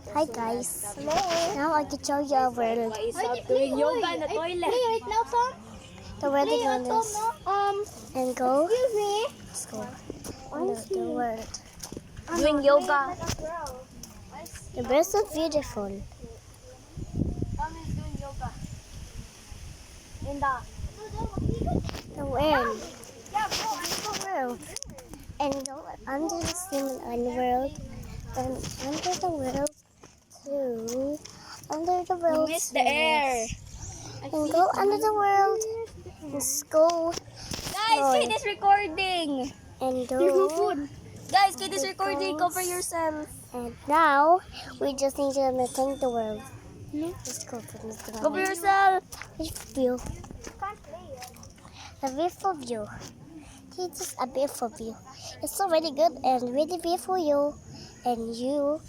Hi guys. Now I can show you a world. Doing yoga in the toilet. Right now, Tom. The world is on this. And go. Excuse me. Let's go. The world. Doing yoga. The world is so beautiful. Tom is doing yoga. In The world. The world. And go under the sea and world. And under the world too. Under the world. miss the air. And go under the world. And go. Guys, Lord. kid is recording. And do. Guys, kid is recording. Cover yourself. And now we just need to maintain the world. Let's go for this Cover yourself. view. A beautiful view. This is a beautiful view. It's already good and really beautiful you. And you